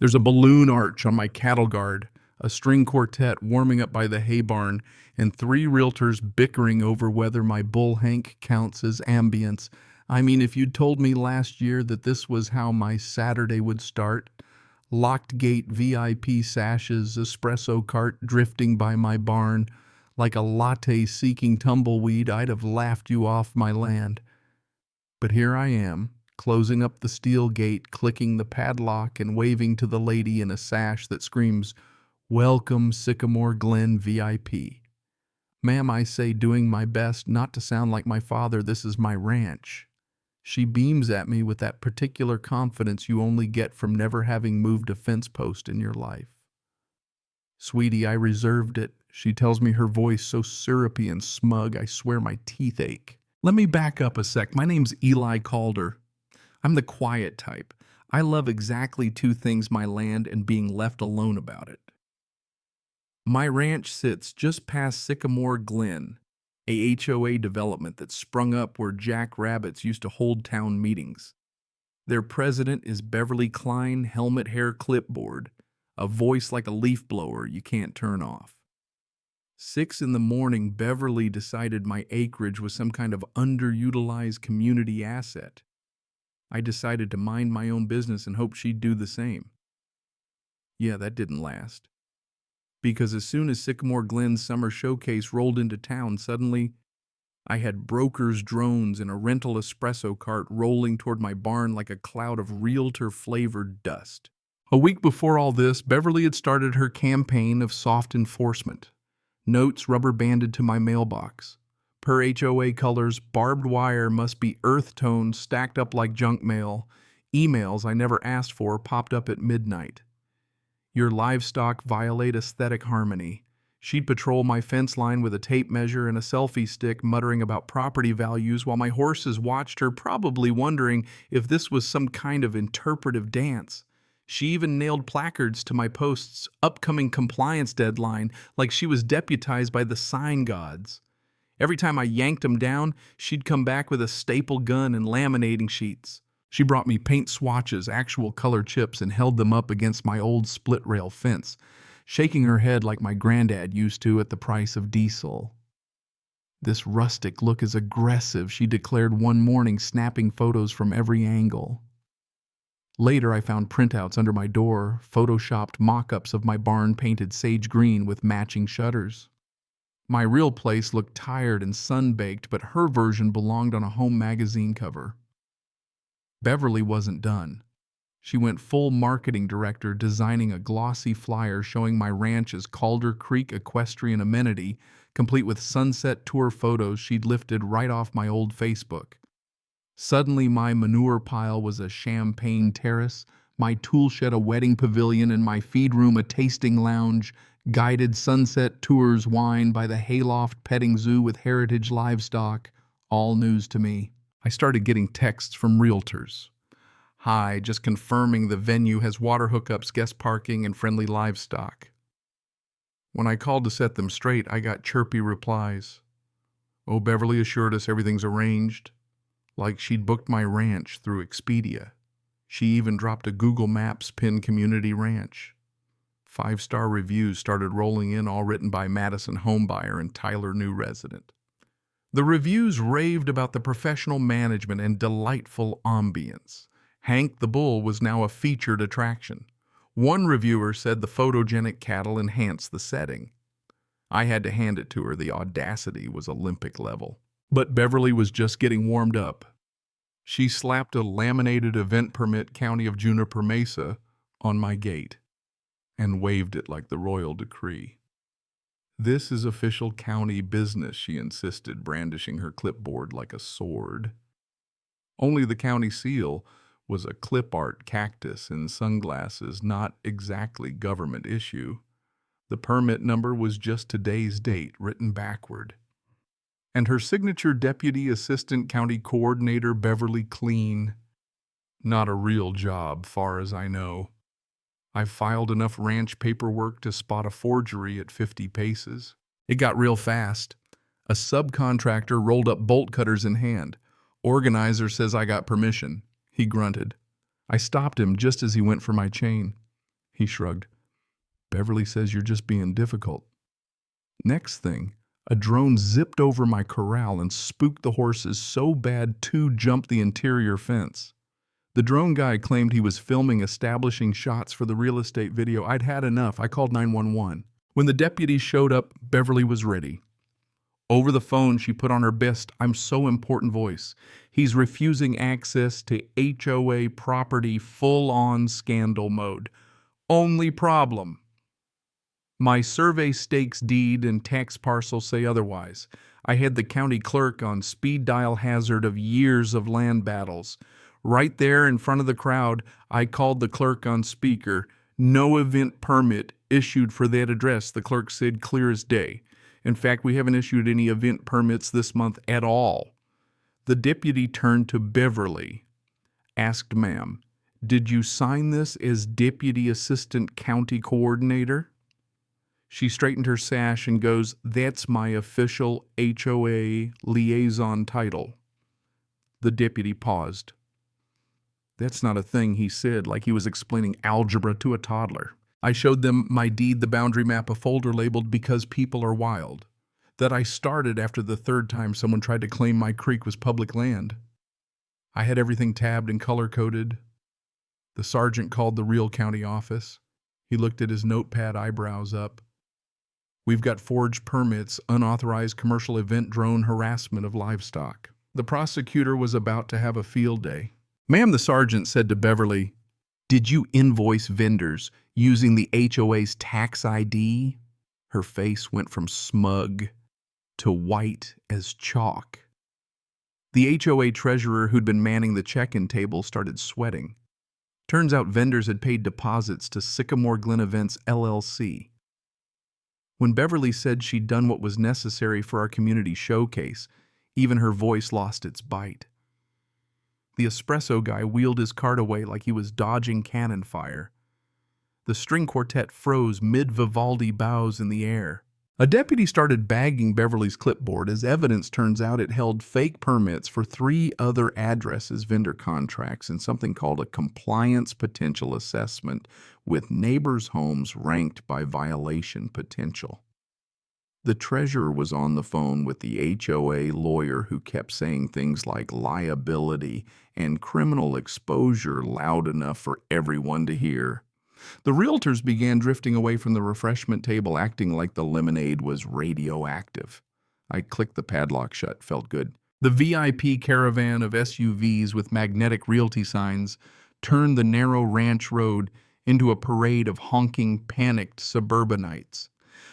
There's a balloon arch on my cattle guard, a string quartet warming up by the hay barn, and three realtors bickering over whether my bull hank counts as ambience. I mean, if you'd told me last year that this was how my Saturday would start, locked gate VIP sashes, espresso cart drifting by my barn, like a latte seeking tumbleweed, I'd have laughed you off my land. But here I am, closing up the steel gate, clicking the padlock, and waving to the lady in a sash that screams, "Welcome, Sycamore Glen VIP. Ma'am, I say, doing my best not to sound like my father, this is my ranch." She beams at me with that particular confidence you only get from never having moved a fence post in your life. "Sweetie, I reserved it," she tells me, her voice so syrupy and smug I swear my teeth ache. Let me back up a sec. My name's Eli Calder. I'm the quiet type. I love exactly two things: my land and being left alone about it. My ranch sits just past Sycamore Glen, a HOA development that sprung up where jackrabbits used to hold town meetings. Their president is Beverly Klein, helmet hair clipboard, a voice like a leaf blower you can't turn off. 6 in the morning, Beverly decided my acreage was some kind of underutilized community asset. I decided to mind my own business and hoped she'd do the same. Yeah, that didn't last. Because as soon as Sycamore Glen's summer showcase rolled into town, suddenly I had brokers' drones and a rental espresso cart rolling toward my barn like a cloud of realtor-flavored dust. A week before all this, Beverly had started her campaign of soft enforcement. Notes rubber-banded to my mailbox. Per HOA colors, barbed wire must be earth tones stacked up like junk mail. Emails I never asked for popped up at midnight. Your livestock violate aesthetic harmony. She'd patrol my fence line with a tape measure and a selfie stick, muttering about property values while my horses watched her, probably wondering if this was some kind of interpretive dance. She even nailed placards to my post's upcoming compliance deadline like she was deputized by the sign gods. Every time I yanked them down, she'd come back with a staple gun and laminating sheets. She brought me paint swatches, actual color chips, and held them up against my old split-rail fence, shaking her head like my granddad used to at the price of diesel. "This rustic look is aggressive," she declared one morning, snapping photos from every angle. Later, I found printouts under my door, photoshopped mock-ups of my barn painted sage green with matching shutters. My real place looked tired and sun-baked, but her version belonged on a home magazine cover. Beverly wasn't done. She went full marketing director, designing a glossy flyer showing my ranch as Calder Creek equestrian amenity, complete with sunset tour photos she'd lifted right off my old Facebook. Suddenly, my manure pile was a champagne terrace, my tool shed a wedding pavilion, and my feed room a tasting lounge, guided sunset tours, wine by the hayloft petting zoo with heritage livestock, all news to me. I started getting texts from realtors. "Hi, just confirming the venue has water hookups, guest parking, and friendly livestock." When I called to set them straight, I got chirpy replies. "Oh, Beverly assured us everything's arranged," like she'd booked my ranch through Expedia. She even dropped a Google Maps pin community ranch. 5-star reviews started rolling in, all written by Madison homebuyer and Tyler new resident. The reviews raved about the professional management and delightful ambience. Hank the bull was now a featured attraction. One reviewer said the photogenic cattle enhanced the setting. I had to hand it to her. The audacity was Olympic level. But Beverly was just getting warmed up. She slapped a laminated event permit County of Juniper Mesa on my gate and waved it like the royal decree. "This is official county business," she insisted, brandishing her clipboard like a sword. Only the county seal was a clip art cactus in sunglasses, not exactly government issue. The permit number was just today's date, written backward. And her signature Deputy Assistant County Coordinator Beverly Clean. Not a real job, far as I know. I filed enough ranch paperwork to spot a forgery at 50 paces. It got real fast. A subcontractor rolled up bolt cutters in hand. "Organizer says I got permission," he grunted. I stopped him just as he went for my chain. He shrugged. Beverly says you're just being difficult. Next thing, a drone zipped over my corral and spooked the horses so bad 2 jumped the interior fence. The drone guy claimed he was filming establishing shots for the real estate video. I'd had enough. I called 911. When the deputies showed up, Beverly was ready. Over the phone, she put on her best "I'm so important" voice. He's refusing access to HOA property, full-on scandal mode. Only problem: my survey stakes deed and tax parcel say otherwise. I had the county clerk on speed dial hazard of years of land battles. Right there in front of the crowd, I called the clerk on speaker. No event permit issued for that address, the clerk said, clear as day. In fact, we haven't issued any event permits this month at all. The deputy turned to Beverly, asked, "Ma'am, did you sign this as Deputy Assistant County Coordinator?" She straightened her sash and goes, "That's my official HOA liaison title." The deputy paused. "That's not a thing," he said, like he was explaining algebra to a toddler. I showed them my deed, the boundary map, a folder labeled "Because People Are Wild," that I started after the 3rd time someone tried to claim my creek was public land. I had everything tabbed and color-coded. The sergeant called the real county office. He looked at his notepad, eyebrows up. "We've got forged permits, unauthorized commercial event, drone harassment of livestock." The prosecutor was about to have a field day. "Ma'am," the sergeant said to Beverly, "did you invoice vendors using the HOA's tax ID?" Her face went from smug to white as chalk. The HOA treasurer who'd been manning the check-in table started sweating. Turns out vendors had paid deposits to Sycamore Glen Events, LLC. When Beverly said she'd done what was necessary for our community showcase, even her voice lost its bite. The espresso guy wheeled his cart away like he was dodging cannon fire. The string quartet froze mid-Vivaldi bows in the air. A deputy started bagging Beverly's clipboard. As evidence, turns out it held fake permits for 3 other addresses, vendor contracts, and something called a compliance potential assessment, with neighbors' homes ranked by violation potential. The treasurer was on the phone with the HOA lawyer, who kept saying things like liability and criminal exposure loud enough for everyone to hear. The Realtors began drifting away from the refreshment table, acting like the lemonade was radioactive. I clicked the padlock shut, felt good. The VIP caravan of SUVs with magnetic realty signs turned the narrow ranch road into a parade of honking, panicked suburbanites.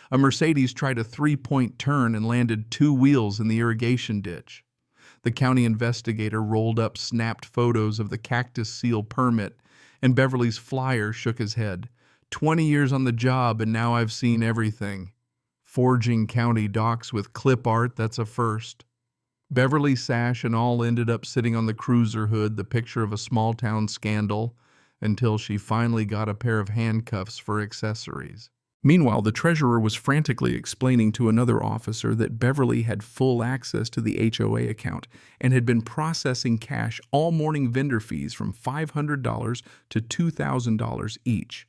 A Mercedes tried a 3-point turn and landed 2 wheels in the irrigation ditch. The county investigator rolled up snapped photos of the cactus seal permit, and Beverly's flyer shook his head. 20 years on the job, and now I've seen everything. Forging county docs with clip art, that's a first. Beverly's sash and all ended up sitting on the cruiser hood, the picture of a small-town scandal, until she finally got a pair of handcuffs for accessories. Meanwhile, the treasurer was frantically explaining to another officer that Beverly had full access to the HOA account and had been processing cash all morning, vendor fees from $500 to $2,000 each.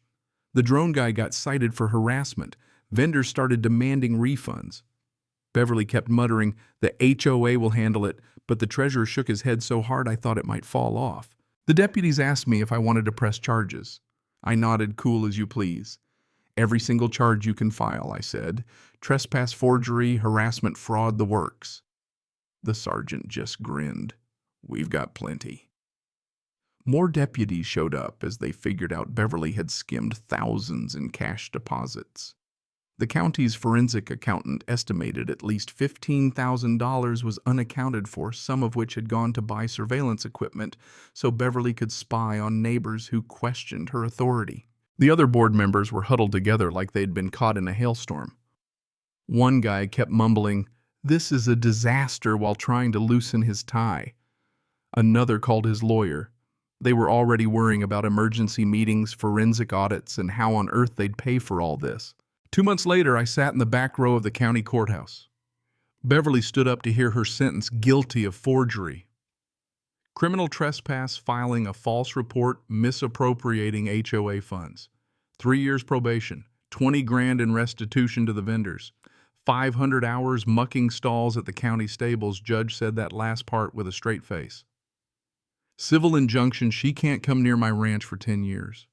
The drone guy got cited for harassment. Vendors started demanding refunds. Beverly kept muttering, "The HOA will handle it," but the treasurer shook his head so hard I thought it might fall off. The deputies asked me if I wanted to press charges. I nodded, "Cool as you please." "Every single charge you can file," I said. "Trespass, forgery, harassment, fraud, the works." The sergeant just grinned. "We've got plenty." More deputies showed up as they figured out Beverly had skimmed thousands in cash deposits. The county's forensic accountant estimated at least $15,000 was unaccounted for, some of which had gone to buy surveillance equipment so Beverly could spy on neighbors who questioned her authority. The other board members were huddled together like they'd been caught in a hailstorm. One guy kept mumbling, "This is a disaster," while trying to loosen his tie. Another called his lawyer. They were already worrying about emergency meetings, forensic audits, and how on earth they'd pay for all this. 2 months later, I sat in the back row of the county courthouse. Beverly stood up to hear her sentence, guilty of forgery. Criminal trespass, filing a false report, misappropriating HOA funds. 3 years probation, 20 grand in restitution to the vendors, 500 hours mucking stalls at the county stables. Judge said that last part with a straight face. Civil injunction, she can't come near my ranch for 10 years.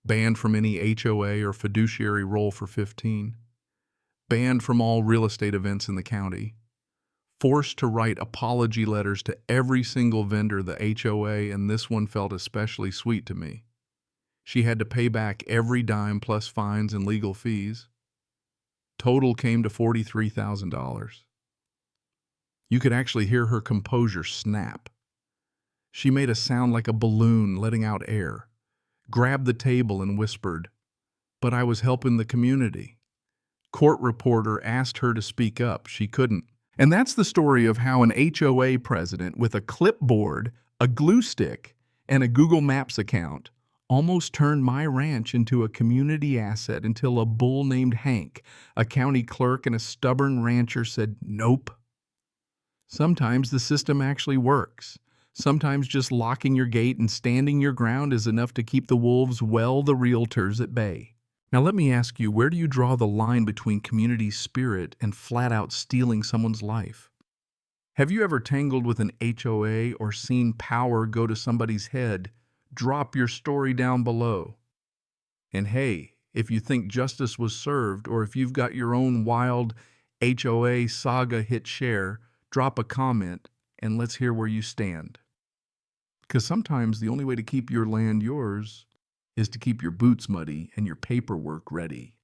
Banned from any HOA or fiduciary role for 15. Banned from all real estate events in the county. Forced to write apology letters to every single vendor, the HOA, and this one felt especially sweet to me. She had to pay back every dime plus fines and legal fees. Total came to $43,000. You could actually hear her composure snap. She made a sound like a balloon letting out air, grabbed the table and whispered, "But I was helping the community." Court reporter asked her to speak up. She couldn't. And that's the story of how an HOA president with a clipboard, a glue stick, and a Google Maps account almost turned my ranch into a community asset until a bull named Hank, a county clerk, and a stubborn rancher said nope. Sometimes the system actually works. Sometimes just locking your gate and standing your ground is enough to keep the wolves, well, the realtors, at bay. Now let me ask you, where do you draw the line between community spirit and flat-out stealing someone's life? Have you ever tangled with an HOA or seen power go to somebody's head? Drop your story down below. And hey, if you think justice was served, or if you've got your own wild HOA saga hit share, drop a comment and let's hear where you stand. Because sometimes the only way to keep your land yours is to keep your boots muddy and your paperwork ready.